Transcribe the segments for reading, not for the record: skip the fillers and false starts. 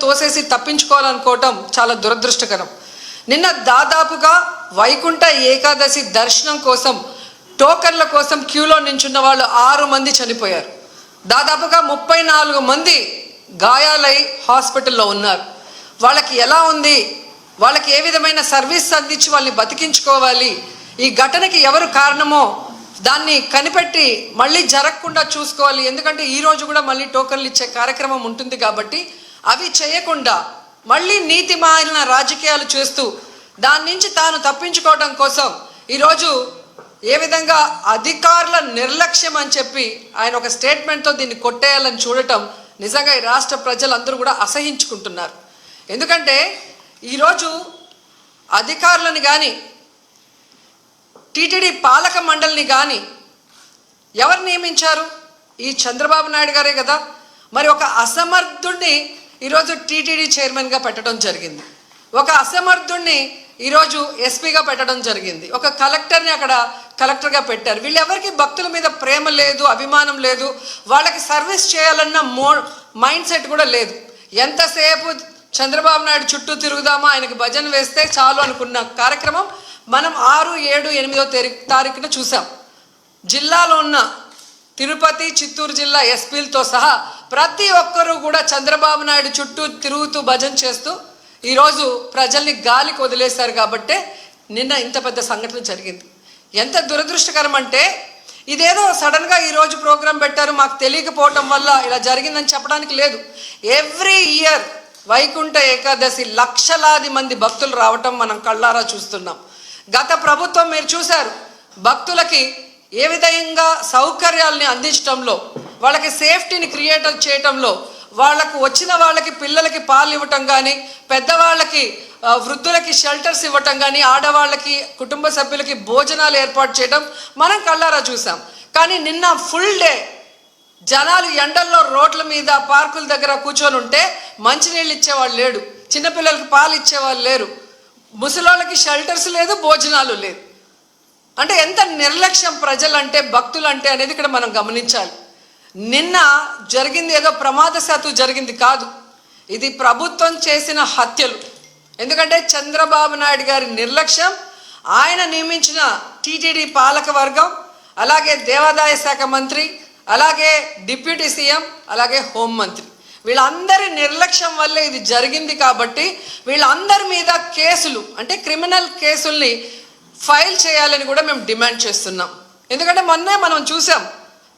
తోసేసి తప్పించుకోవాలనుకోవటం చాలా దురదృష్టకరం. నిన్న దాదాపుగా వైకుంఠ ఏకాదశి దర్శనం కోసం టోకన్ల కోసం క్యూలో నించున్న వాళ్ళు 6 మంది చనిపోయారు. దాదాపుగా 34 మంది గాయాలై హాస్పిటల్లో ఉన్నారు. వాళ్ళకి ఎలా ఉంది, వాళ్ళకి ఏ విధమైన సర్వీస్ అందించి వాళ్ళని బతికించుకోవాలి, ఈ ఘటనకి ఎవరు కారణమో దాన్ని కనిపెట్టి మళ్ళీ జరగకుండా చూసుకోవాలి. ఎందుకంటే ఈరోజు కూడా మళ్ళీ టోకన్లు ఇచ్చే కార్యక్రమం ఉంటుంది కాబట్టి అవి చేయకుండా మళ్ళీ నీతిమాలిన రాజకీయాలు చేస్తూ దాని నుంచి తాను తప్పించుకోవడం కోసం ఈరోజు ఏ విధంగా అధికారుల నిర్లక్ష్యం అని చెప్పి ఆయన ఒక స్టేట్మెంట్తో దీన్ని కొట్టేయాలని చూడటం నిజంగా ఈ రాష్ట్ర ప్రజలందరూ కూడా అసహించుకుంటున్నారు. ఎందుకంటే ఈరోజు అధికారులను కానీ టీటీడీ పాలక మండలిని కానీ ఎవరు నియమించారు? ఈ చంద్రబాబు నాయుడు గారే కదా. మరి ఒక అసమర్థుడిని ఈరోజు టీటీడీ చైర్మన్గా పెట్టడం జరిగింది, ఒక అసమర్థుడిని ఈరోజు ఎస్పీగా పెట్టడం జరిగింది, ఒక కలెక్టర్ని అక్కడ కలెక్టర్గా పెట్టారు. వీళ్ళెవరికి భక్తుల మీద ప్రేమ లేదు, అభిమానం లేదు, వాళ్ళకి సర్వీస్ చేయాలన్న మైండ్ సెట్ కూడా లేదు. ఎంతసేపు చంద్రబాబు నాయుడు చుట్టూ తిరుగుదామా, ఆయనకి భజన వేస్తే చాలు అనుకున్న కార్యక్రమం మనం 6, 7, 8వ తారీఖున చూసాం. జిల్లాలో ఉన్న తిరుపతి, చిత్తూరు జిల్లా ఎస్పీలతో సహా ప్రతి ఒక్కరూ కూడా చంద్రబాబు నాయుడు చుట్టూ తిరుగుతూ భజన చేస్తూ ఈరోజు ప్రజల్ని గాలికి వదిలేశారు. కాబట్టే నిన్న ఇంత పెద్ద సంఘటన జరిగింది. ఎంత దురదృష్టకరం అంటే ఇదేదో సడన్గా ఈరోజు ప్రోగ్రాం పెట్టారు, మాకు తెలియకపోవటం వల్ల ఇలా జరిగిందని చెప్పడానికి లేదు. ఎవ్రీ ఇయర్ వైకుంఠ ఏకాదశి లక్షలాది మంది భక్తులు రావటం మనం కళ్ళారా చూస్తున్నాం. గత ప్రభుత్వం మీరు చూశారు, భక్తులకి ఏ విధంగా సౌకర్యాలని అందించడంలో, వాళ్ళకి సేఫ్టీని క్రియేట్ చేయటంలో, వాళ్ళకు వచ్చిన వాళ్ళకి పిల్లలకి పాలు ఇవ్వటం కానీ, పెద్దవాళ్ళకి వృద్ధులకి షెల్టర్స్ ఇవ్వటం కానీ, ఆడవాళ్ళకి కుటుంబ సభ్యులకి భోజనాలు ఏర్పాటు చేయడం మనం కళ్ళారా చూసాం. కానీ నిన్న ఫుల్ డే జనాలు ఎండల్లో రోడ్ల మీద పార్కుల దగ్గర కూర్చొని ఉంటే మంచినీళ్ళు ఇచ్చేవాళ్ళు లేడు, చిన్నపిల్లలకి పాలు ఇచ్చేవాళ్ళు లేరు, ముసలోళ్ళకి షెల్టర్స్ లేదు, భోజనాలు లేదు. అంటే ఎంత నిర్లక్ష్యం ప్రజలంటే, భక్తులంటే అనేది ఇక్కడ మనం గమనించాలి. నిన్న జరిగింది ఏదో ప్రమాదశాత్తు జరిగింది కాదు, ఇది ప్రభుత్వం చేసిన హత్యలు. ఎందుకంటే చంద్రబాబు నాయుడు గారి నిర్లక్ష్యం, ఆయన నియమించిన టీటీడీ పాలక వర్గం, అలాగే దేవాదాయ శాఖ మంత్రి, అలాగే డిప్యూటీ సీఎం, అలాగే హోంమంత్రి, వీళ్ళందరి నిర్లక్ష్యం వల్లే ఇది జరిగింది. కాబట్టి వీళ్ళందరి మీద కేసులు, అంటే క్రిమినల్ కేసుల్ని ఫైల్ చేయాలని కూడా మేము డిమాండ్ చేస్తున్నాం. ఎందుకంటే మొన్నే మనం చూసాం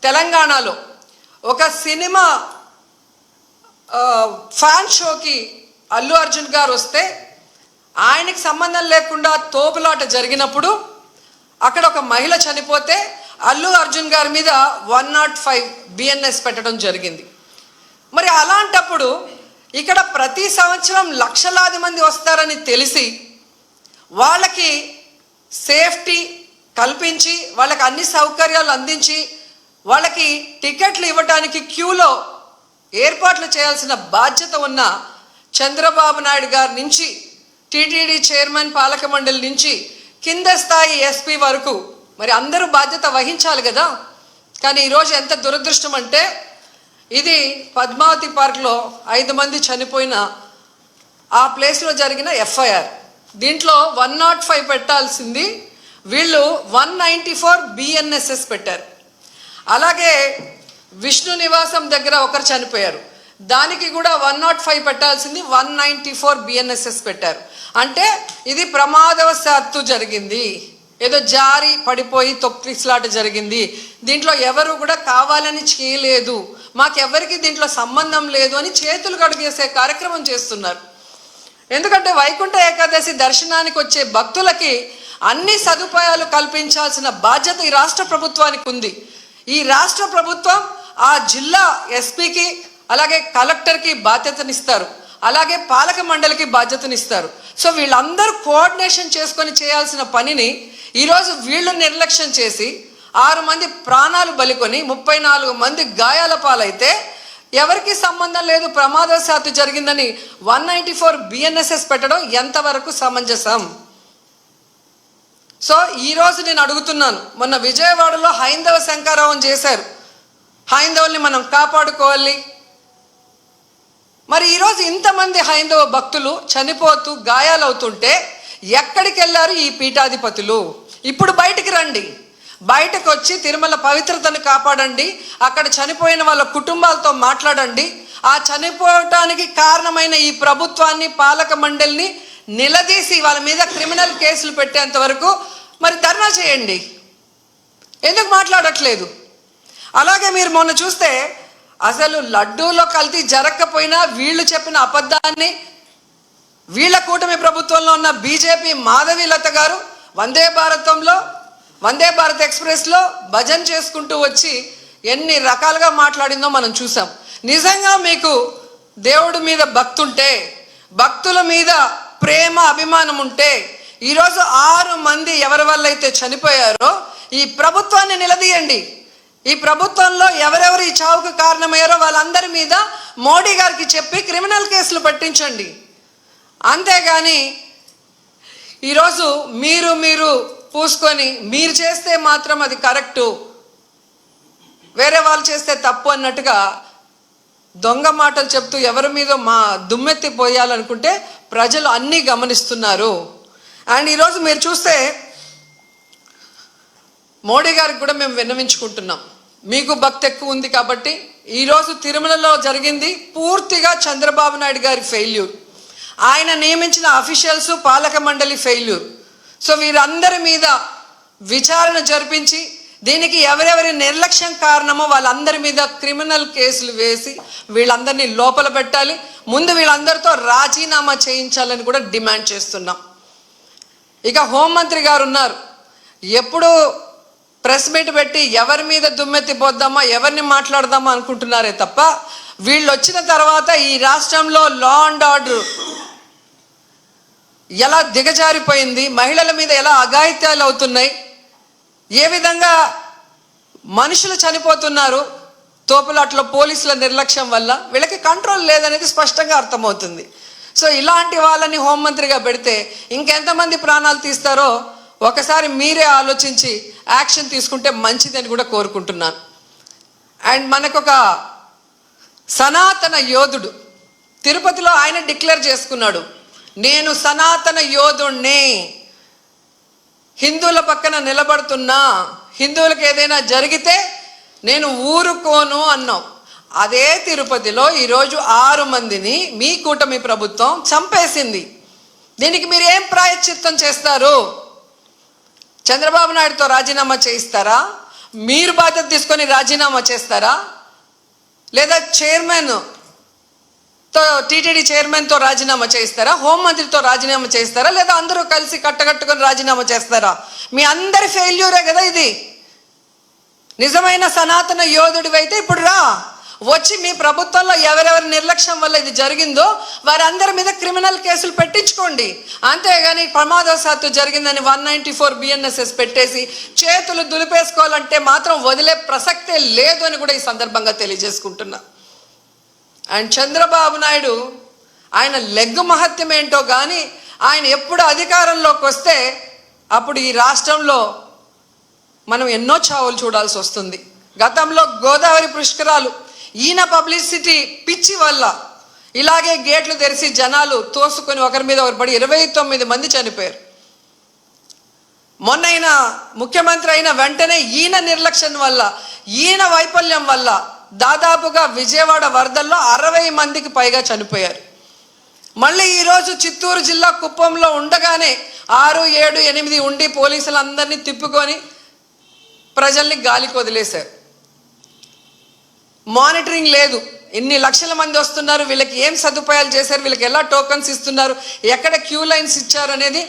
తెలంగాణలో ఒక సినిమా ఫ్యాన్ షోకి అల్లు అర్జున్ గారు వస్తే ఆయనకి సంబంధం లేకుండా తోపులాట జరిగినప్పుడు అక్కడ ఒక మహిళ చనిపోతే అల్లు అర్జున్ గారి మీద 105 BNS పెట్టడం జరిగింది. మరి అలాంటప్పుడు ఇక్కడ ప్రతి సంవత్సరం లక్షలాది మంది వస్తారని తెలిసి వాళ్ళకి సేఫ్టీ కల్పించి, వాళ్ళకి అన్ని సౌకర్యాలు అందించి, వాళ్ళకి టికెట్లు ఇవ్వడానికి క్యూలో ఏర్పాట్లు చేయాల్సిన బాధ్యత ఉన్న చంద్రబాబు నాయుడు గారి నుంచి, టీటీడీ చైర్మన్ పాలక మండలి నుంచి కింద స్థాయి ఎస్పీ వరకు మరి అందరూ బాధ్యత వహించాలి కదా. కానీ ఈరోజు ఎంత దురదృష్టం అంటే, ఇది పద్మావతి పార్క్లో 5 మంది చనిపోయిన ఆ ప్లేస్లో జరిగిన FIR. దీంట్లో 105 పెట్టాల్సింది వీళ్ళు 194 BNSS పెట్టారు. అలాగే విష్ణు నివాసం దగ్గర ఒకరు చనిపోయారు, దానికి కూడా 105 పెట్టాల్సింది 194 BNSS పెట్టారు. అంటే ఇది ప్రమాదవశాత్తు జరిగింది, ఏదో జారి పడిపోయి తొక్కిసలాట జరిగింది, దీంట్లో ఎవరు కూడా కావాలని చేయలేదు, మాకెవరికి దీంట్లో సంబంధం లేదు అని చేతులు కడిగేసే కార్యక్రమం చేస్తున్నారు. ఎందుకంటే వైకుంఠ ఏకాదశి దర్శనానికి వచ్చే భక్తులకి అన్ని సదుపాయాలు కల్పించాల్సిన బాధ్యత ఈ రాష్ట్ర ప్రభుత్వానికి ఉంది. ఈ రాష్ట్ర ప్రభుత్వం ఆ జిల్లా ఎస్పీకి, అలాగే కలెక్టర్కి బాధ్యతనిస్తారు, అలాగే పాలక మండలికి బాధ్యతనిస్తారు. సో వీళ్ళందరూ కోఆర్డినేషన్ చేసుకొని చేయాల్సిన పనిని ఈరోజు వీళ్ళు నిర్లక్ష్యం చేసి 6 మంది ప్రాణాలు బలికొని 34 మంది గాయాల పాలైతే ఎవరికి సంబంధం లేదు, ప్రమాదవశాత్తు జరిగిందని 194 BNSS పెట్టడం ఎంతవరకు సమంజసం? సో ఈరోజు నేను అడుగుతున్నాను, మొన్న విజయవాడలో హైందవ శంకారావం చేశారు, హైందవుల్ని మనం కాపాడుకోవాలి, మరి ఈరోజు ఇంతమంది హైందవ భక్తులు చనిపోతూ గాయాలవుతుంటే ఎక్కడికి వెళ్ళారు ఈ పీఠాధిపతులు? ఇప్పుడు బయటికి రండి, బయటకు వచ్చి తిరుమల పవిత్రతను కాపాడండి, అక్కడ చనిపోయిన వాళ్ళ కుటుంబాలతో మాట్లాడండి, ఆ చనిపోవటానికి కారణమైన ఈ ప్రభుత్వాన్ని, పాలక మండలిని నిలదీసి వాళ్ళ మీద క్రిమినల్ కేసులు పెట్టేంత వరకు మరి ధర్నా చేయండి. ఎందుకు మాట్లాడట్లేదు? అలాగే మీరు మొన్న చూస్తే అసలు లడ్డూలో కల్తీ జరగకపోయినా వీళ్ళు చెప్పిన అబద్ధాన్ని వీళ్ళ కూటమి ప్రభుత్వంలో ఉన్న బీజేపీ మాధవీలత గారు వందే భారత్ ఎక్స్ప్రెస్లో భజన చేసుకుంటూ వచ్చి ఎన్ని రకాలుగా మాట్లాడిందో మనం చూసాం. నిజంగా మీకు దేవుడి మీద భక్తి ఉంటే, భక్తుల మీద ప్రేమ అభిమానం ఉంటే ఈరోజు 6 మంది ఎవరి వల్ల అయితే చనిపోయారో ఈ ప్రభుత్వాన్ని నిలదీయండి. ఈ ప్రభుత్వంలో ఎవరెవరు ఈ చావుకు కారణమయ్యారో వాళ్ళందరి మీద మోడీ గారికి చెప్పి క్రిమినల్ కేసులు పట్టించండి. అంతేగాని ఈరోజు మీరు పూసుకొని మీరు చేస్తే మాత్రం అది కరెక్టు, వేరే వాళ్ళు చేస్తే తప్పు అన్నట్టుగా దొంగ మాటలు చెప్తూ ఎవరి మీద దుమ్మెత్తి పోయాలనుకుంటే ప్రజలు అన్నీ గమనిస్తున్నారు. అండ్ ఈరోజు మీరు చూస్తే మోడీ గారికి కూడా మేము విన్నవించుకుంటున్నాం, మీకు భక్తి ఎక్కువ ఉంది కాబట్టి ఈరోజు తిరుమలలో జరిగింది పూర్తిగా చంద్రబాబు నాయుడు గారి ఫెయిల్యూర్, ఆయన నియమించిన అఫీషియల్స్, పాలక మండలి ఫెయిల్యూర్. సో వీరందరి మీద విచారణ జరిపించి దీనికి ఎవరెవరి నిర్లక్ష్యం కారణమో వాళ్ళందరి మీద క్రిమినల్ కేసులు వేసి వీళ్ళందరినీ లోపల పెట్టాలి. ముందు వీళ్ళందరితో రాజీనామా చేయించాలని కూడా డిమాండ్ చేస్తున్నాం. ఇక హోంమంత్రి గారు ఉన్నారు, ఎప్పుడు ప్రెస్ మీట్ పెట్టి ఎవరి మీద దుమ్మెత్తి పోద్దామా, ఎవరిని మాట్లాడదామా అనుకుంటున్నారే తప్ప వీళ్ళు వచ్చిన తర్వాత ఈ రాష్ట్రంలో లా అండ్ ఆర్డర్ ఎలా దిగజారిపోయింది, మహిళల మీద ఎలా అఘాయిత్యాలు అవుతున్నాయి, ఏ విధంగా మనుషులు చనిపోతున్నారు తోపులాట్లో పోలీసుల నిర్లక్ష్యం వల్ల, వీళ్ళకి కంట్రోల్ లేదనేది స్పష్టంగా అర్థమవుతుంది. సో ఇలాంటి వాళ్ళని హోంమంత్రిగా పెడితే ఇంకెంతమంది ప్రాణాలు తీస్తారో ఒకసారి మీరే ఆలోచించి యాక్షన్ తీసుకుంటే మంచిదని కూడా కోరుకుంటున్నాను. అండ్ మనకొక సనాతన యోధుడు తిరుపతిలో ఆయన డిక్లేర్ చేసుకున్నాడు, నేను సనాతన యోధుణ్ణి, హిందువుల పక్కన నిలబడుతున్నా, హిందువులకు ఏదైనా జరిగితే నేను ఊరుకోను అన్నాం. అదే తిరుపతిలో ఈరోజు 6 మందిని మీ కూటమి ప్రభుత్వం చంపేసింది. దీనికి మీరు ఏం ప్రాయశ్చిత్తం చేస్తారు? చంద్రబాబు నాయుడుతో రాజీనామా చేయిస్తారా? మీరు బాధ్యత తీసుకొని రాజీనామా చేస్తారా? లేదా టీటీడీ చైర్మన్తో రాజీనామా చేయిస్తారా? హోంమంత్రితో రాజీనామా చేయిస్తారా? లేదా అందరూ కలిసి కట్టకట్టుకొని రాజీనామా చేస్తారా? మీ అందరి ఫెయిల్యూరే కదా ఇది. నిజమైన సనాతన యోధుడివైతే ఇప్పుడు రా, వచ్చి మీ ప్రభుత్వంలో ఎవరెవరి నిర్లక్ష్యం వల్ల ఇది జరిగిందో వారందరి మీద క్రిమినల్ కేసులు పెట్టించుకోండి. అంతేగాని ప్రమాదవశాత్తు జరిగిందని 194 BNSS పెట్టేసి చేతులు దులిపేసుకోవాలంటే మాత్రం వదిలే ప్రసక్తే లేదు అని కూడా ఈ సందర్భంగా తెలియజేసుకుంటున్నా. అండ్ చంద్రబాబు నాయుడు ఆయన లెగ్గు మహత్యం ఏంటో కానీ ఆయన ఎప్పుడు అధికారంలోకి వస్తే అప్పుడు ఈ రాష్ట్రంలో మనం ఎన్నో చావులు చూడాల్సి వస్తుంది. గతంలో గోదావరి పుష్కరాలు ఈయన పబ్లిసిటీ పిచ్చి వల్ల ఇలాగే గేట్లు తెరిచి జనాలు తోసుకొని ఒకరి మీద ఒకరు పడి 29 మంది చనిపోయారు. మొన్న ముఖ్యమంత్రి అయిన వెంటనే ఈయన నిర్లక్ష్యం వల్ల, ఈయన వైఫల్యం వల్ల దాదాపుగా విజయవాడ వరదల్లో 60 మందికి పైగా చనిపోయారు. మళ్ళీ ఈరోజు చిత్తూరు జిల్లా కుప్పంలో ఉండగానే 6, 7, 8 ఉండి పోలీసులందరినీ తిప్పుకొని ప్రజల్ని గాలికి వదిలేశారు. మానిటరింగ్ లేదు, ఇన్ని లక్షల మంది వస్తున్నారు, వీళ్ళకి ఏం సదుపాయాలు చేశారు, వీళ్ళకి ఎలా టోకన్స్ ఇస్తున్నారు, ఎక్కడ క్యూ లైన్స్ ఇచ్చారు అనేది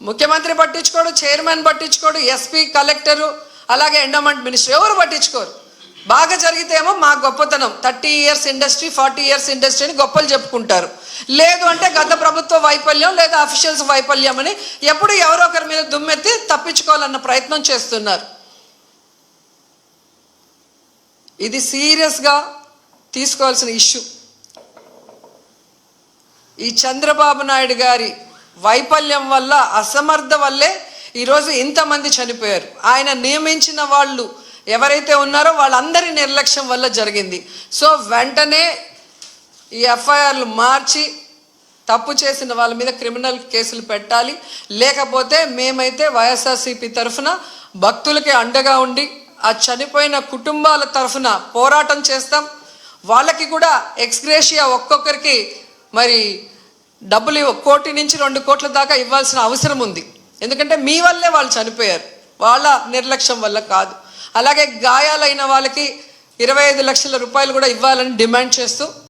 ముఖ్యమంత్రి పట్టించుకోడు, చైర్మన్ పట్టించుకోడు, ఎస్పీ, కలెక్టరు, అలాగే ఎండోమెంట్ మినిస్టర్ ఎవరు పట్టించుకోరు. బాగా జరిగితేమో మా గొప్పతనం 30 years ఇండస్ట్రీ, 40 years ఇండస్ట్రీ అని గొప్పలు చెప్పుకుంటారు. లేదు అంటే గత ప్రభుత్వ వైఫల్యం లేదా అఫీషియల్స్ వైఫల్యం అని ఎప్పుడు ఎవరో ఒకరి మీద దుమ్మెత్తి తప్పించుకోవాలన్న ప్రయత్నం చేస్తున్నారు. ఇది సీరియస్గా తీసుకోవాల్సిన ఇష్యూ. ఈ చంద్రబాబు నాయుడు గారి వైఫల్యం వల్ల, అసమర్థ వల్లే ఈరోజు ఇంతమంది చనిపోయారు. ఆయన నియమించిన వాళ్ళు ఎవరైతే ఉన్నారో వాళ్ళందరి నిర్లక్ష్యం వల్ల జరిగింది. సో వెంటనే ఈ ఎఫ్ఐఆర్లు మార్చి తప్పు చేసిన వాళ్ళ మీద క్రిమినల్ కేసులు పెట్టాలి. లేకపోతే మేమైతే వైఎస్ఆర్సీపీ తరఫున భక్తులకి అండగా ఉండి ఆ చనిపోయిన కుటుంబాల తరఫున పోరాటం చేస్తాం. వాళ్ళకి కూడా ఎక్స్గ్రేషియా ఒక్కొక్కరికి మరి డబ్బులు 1 కోటి నుంచి 2 కోట్ల దాకా ఇవ్వాల్సిన అవసరం ఉంది. ఎందుకంటే మీ వల్లే వాళ్ళు చనిపోయారు, వాళ్ళ నిర్లక్ష్యం వల్ల కాదు. అలాగే గాయాలైన వాళ్ళకి 25 లక్షల రూపాయలు కూడా ఇవ్వాలని డిమాండ్ చేస్తూ